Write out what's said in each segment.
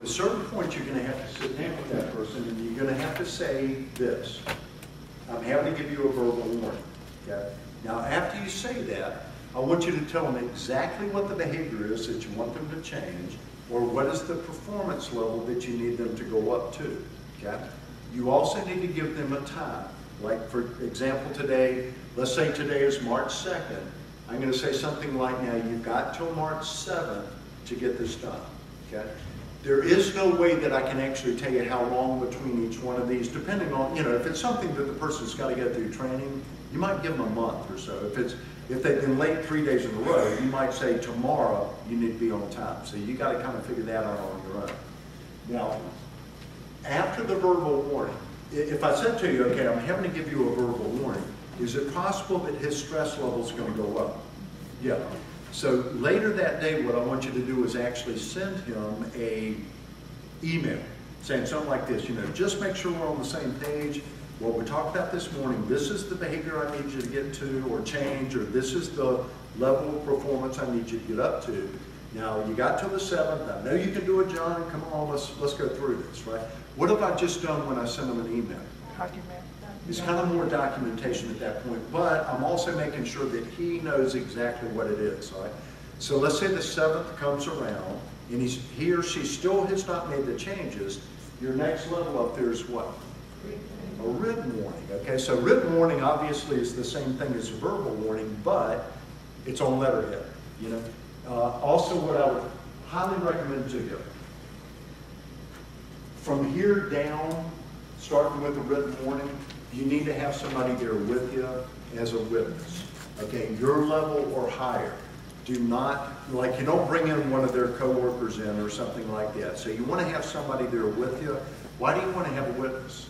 At a certain point, you're going to have to sit down with that person and you're going to have to say this. I'm having to give you a verbal warning. Okay? Now, after you say that, I want you to tell them exactly what the behavior is that you want them to change, or what is the performance level that you need them to go up to. Okay? You also need to give them a time. Like, for example, today, let's say today is March 2nd. I'm going to say something like, now you've got till March 7th to get this done. Okay? There is no way that I can actually tell you how long between each one of these, depending on, if it's something that the person's got to go through training, you might give them a month or so. If they've been late 3 days in a row, you might say tomorrow you need to be on time. So you got to kind of figure that out on your own. Now, after the verbal warning, if I said to you, okay, I'm having to give you a verbal warning, is it possible that his stress level is going to go up? Yeah. So later that day, what I want you to do is actually send him an email saying something like this, just make sure we're on the same page. What we talked about this morning, this is the behavior I need you to get to or change, or this is the level of performance I need you to get up to. Now, you got till the 7th. I know you can do it, John. Come on, let's go through this, right? What have I just done when I send him an email? Document. It's kind of more documentation at that point, but I'm also making sure that he knows exactly what it is, right? So let's say the 7th comes around, and he or she still has not made the changes. Your next level up there is what? A written warning, okay? So written warning obviously is the same thing as a verbal warning, but it's on letterhead, Also, what I would highly recommend to you, from here down, starting with a written warning, you need to have somebody there with you as a witness, okay? Your level or higher. Do not, you don't bring in one of their coworkers in or something like that. So you want to have somebody there with you. Why do you want to have a witness?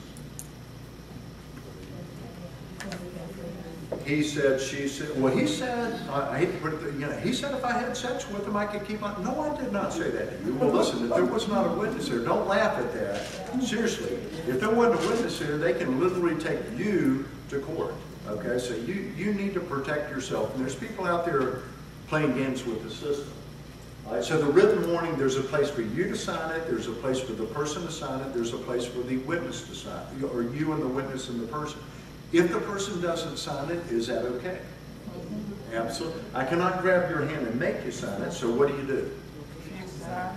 He said, she said, well, he said, I hate to put it, he said if I had sex with him, I could keep on. No, I did not say that to you. Well, listen, if there was not a witness here, don't laugh at that. Seriously, if there wasn't a witness here, they can literally take you to court. Okay, so you need to protect yourself. And there's people out there playing games with the system. All right, so the written warning, there's a place for you to sign it, there's a place for the person to sign it, there's a place for the witness to sign it, or you and the witness and the person. If the person doesn't sign it, is that okay? Absolutely. I cannot grab your hand and make you sign it, so what do?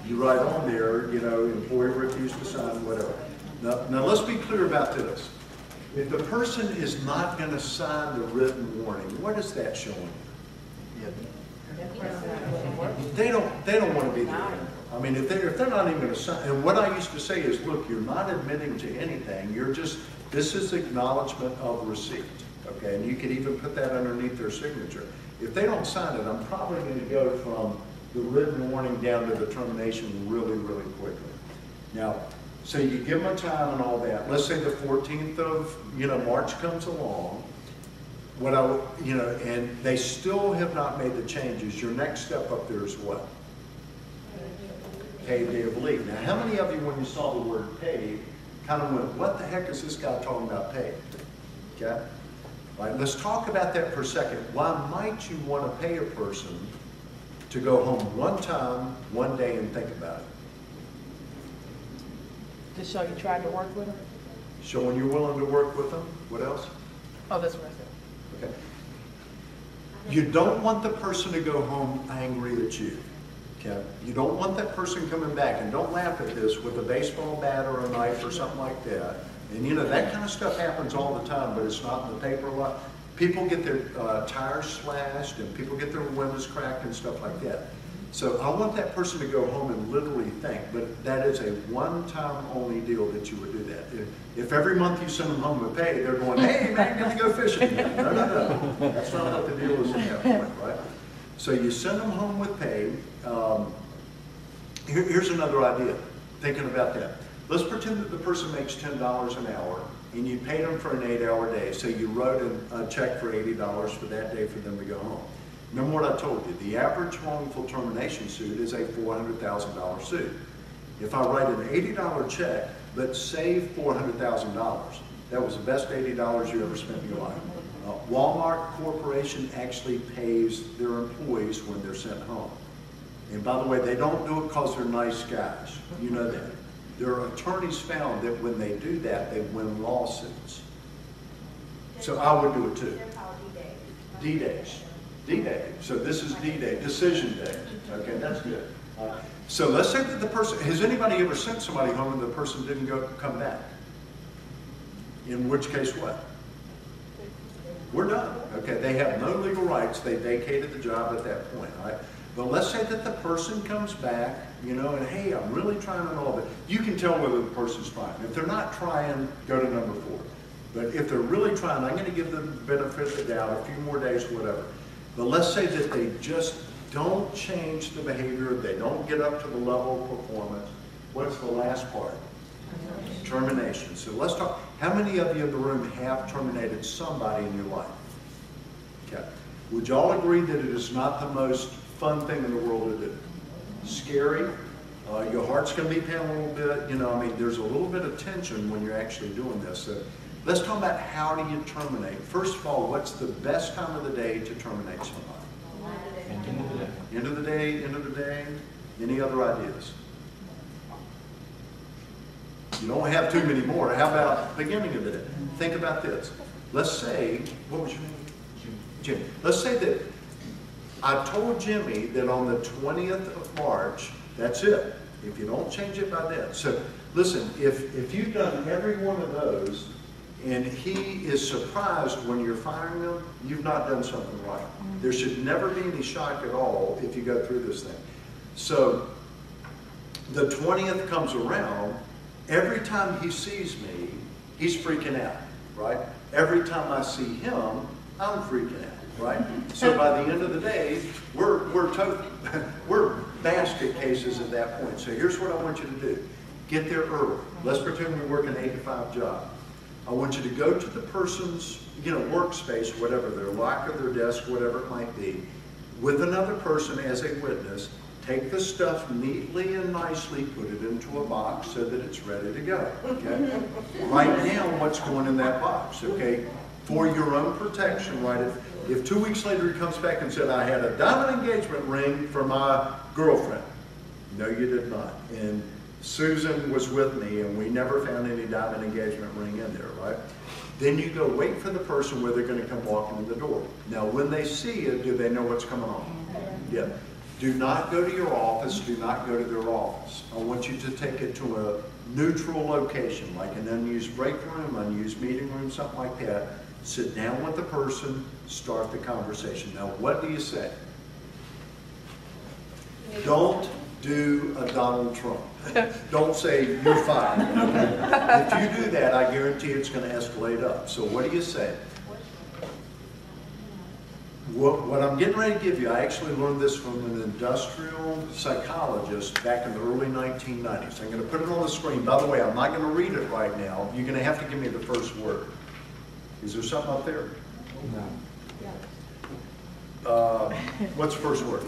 You write on there, employee refused to sign, whatever. Now let's be clear about this. If the person is not going to sign the written warning, what is that showing you? They don't want to be there. I mean, if they're not even going to sign, and what I used to say is, look, you're not admitting to anything. This is acknowledgement of receipt, okay? And you could even put that underneath their signature. If they don't sign it, I'm probably going to go from the written warning down to the termination really, really quickly. Now, so you give them a time and all that. Let's say the 14th of March comes along. And they still have not made the changes. Your next step up there is what? Paid day of leave. Now, how many of you, when you saw the word paid, kind of went, what the heck is this guy talking about paid? Okay? All right, let's talk about that for a second. Why might you want to pay a person to go home one time, one day, and think about it? To show you tried to work with them? Showing you're willing to work with them. What else? Oh, that's what I said. Okay. You don't want the person to go home angry at you. Okay? You don't want that person coming back, and don't laugh at this, with a baseball bat or a knife or something like that. And that kind of stuff happens all the time, but it's not in the paper a lot. People get their tires slashed, and people get their windows cracked and stuff like that. So I want that person to go home and literally think, but that is a one-time only deal that you would do that. If every month you send them home with pay, they're going, hey man, gonna go fishing again. No. That's not what the deal is at that point, right? So you send them home with pay. Here's another idea, thinking about that. Let's pretend that the person makes $10 an hour and you paid them for an 8-hour day. So you wrote a check for $80 for that day for them to go home. Remember what I told you, the average wrongful termination suit is a $400,000 suit. If I write an $80 check, but save $400,000, that was the best $80 you ever spent in your life. Walmart Corporation actually pays their employees when they're sent home. And by the way, they don't do it because they're nice guys. You know that. Their attorneys found that when they do that, they win lawsuits. So I would do it too. D-Days. D-Day. So this is D-Day, decision day. Okay, that's good. So let's say that the person, has anybody ever sent somebody home and the person didn't come back? In which case what? We're done. Okay, they have no legal rights. They vacated the job at that point, all right? But let's say that the person comes back, you know, and hey, I'm really trying on all of it. You can tell whether the person's trying. If they're not trying, go to number 4. But if they're really trying, I'm going to give them the benefit of the doubt, a few more days, whatever. But let's say that they just don't change the behavior, they don't get up to the level of performance. What's the last part? Termination. So let's talk. How many of you in the room have terminated somebody in your life? Okay. Would y'all agree that it is not the most fun thing in the world to do? Scary. Your heart's going to be pounding a little bit. You know, I mean, there's a little bit of tension when you're actually doing this. So let's talk about how do you terminate. First of all, what's the best time of the day to terminate somebody? End of the day. End of the day, end of the day. Any other ideas? You don't have too many more. How about beginning of the day? Think about this. Let's say, what was your name? Jimmy. Let's say that I told Jimmy that on the 20th of March, that's it. If you don't change it by then. So listen, if you've done every one of those and he is surprised when you're firing him, you've not done something right. There should never be any shock at all if you go through this thing. So the 20th comes around, every time he sees me, he's freaking out, right? Every time I see him, I'm freaking out, right? So by the end of the day, we're basket cases at that point. So here's what I want you to do. Get there early. Let's pretend we work an 8 to 5 job. I want you to go to the person's, workspace, whatever, their locker, their desk, whatever it might be, with another person as a witness. Take the stuff neatly and nicely, put it into a box so that it's ready to go, okay? Right now, what's going in that box, okay? For your own protection, right? If 2 weeks later he comes back and said, I had a diamond engagement ring for my girlfriend. No, you did not. And Susan was with me and we never found any diamond engagement ring in there, right? Then you go wait for the person where they're going to come walking in the door. Now, when they see it, do they know what's coming on? Yeah. Do not go to your office. Do not go to their office. I want you to take it to a neutral location, like an unused break room, unused meeting room, something like that. Sit down with the person, start the conversation. Now, what do you say? Don't do a Donald Trump. Don't say, you're fired. If you do that, I guarantee it's going to escalate up. So what do you say? What I'm getting ready to give you, I actually learned this from an industrial psychologist back in the early 1990s. I'm going to put it on the screen. By the way, I'm not going to read it right now. You're going to have to give me the first word. Is there something up there? No. What's the first word?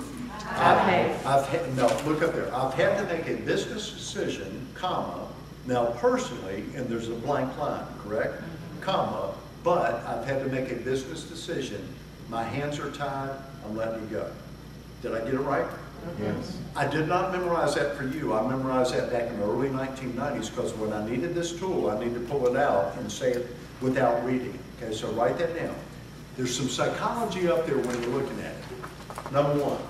No, look up there. I've had to make a business decision, comma, now personally, and there's a blank line, correct? Comma, but I've had to make a business decision. My hands are tied, I'm letting you go. Did I get it right? Yes. I did not memorize that for you. I memorized that back in the early 1990s because when I needed this tool, I needed to pull it out and say it without reading. Okay, so write that down. There's some psychology up there when you're looking at it. Number one,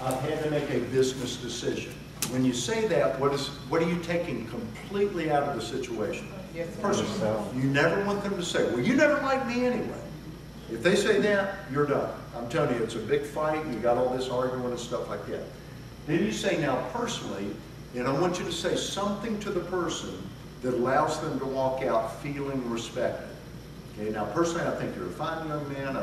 I've had to make a business decision. When you say that, what are you taking completely out of the situation? Yes, Personally, you never want them to say, well, you never liked me anyway. If they say that, you're done. I'm telling you, it's a big fight, and you got all this arguing and stuff like that. Then you say, now personally, and I want you to say something to the person that allows them to walk out feeling respected. Okay, now personally, I think you're a fine young man.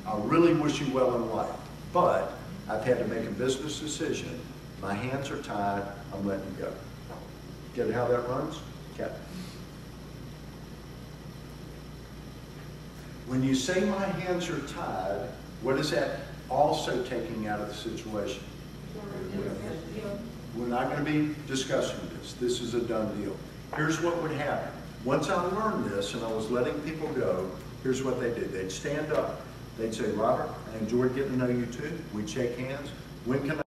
I really wish you well in life. But I've had to make a business decision. My hands are tied. I'm letting you go. Get how that runs? Okay. When you say my hands are tied, what is that also taking out of the situation? We're not going to be discussing this. This is a done deal. Here's what would happen. Once I learned this and I was letting people go, here's what they did. They'd stand up. They'd say, Robert, I enjoyed getting to know you too. We'd shake hands. When can I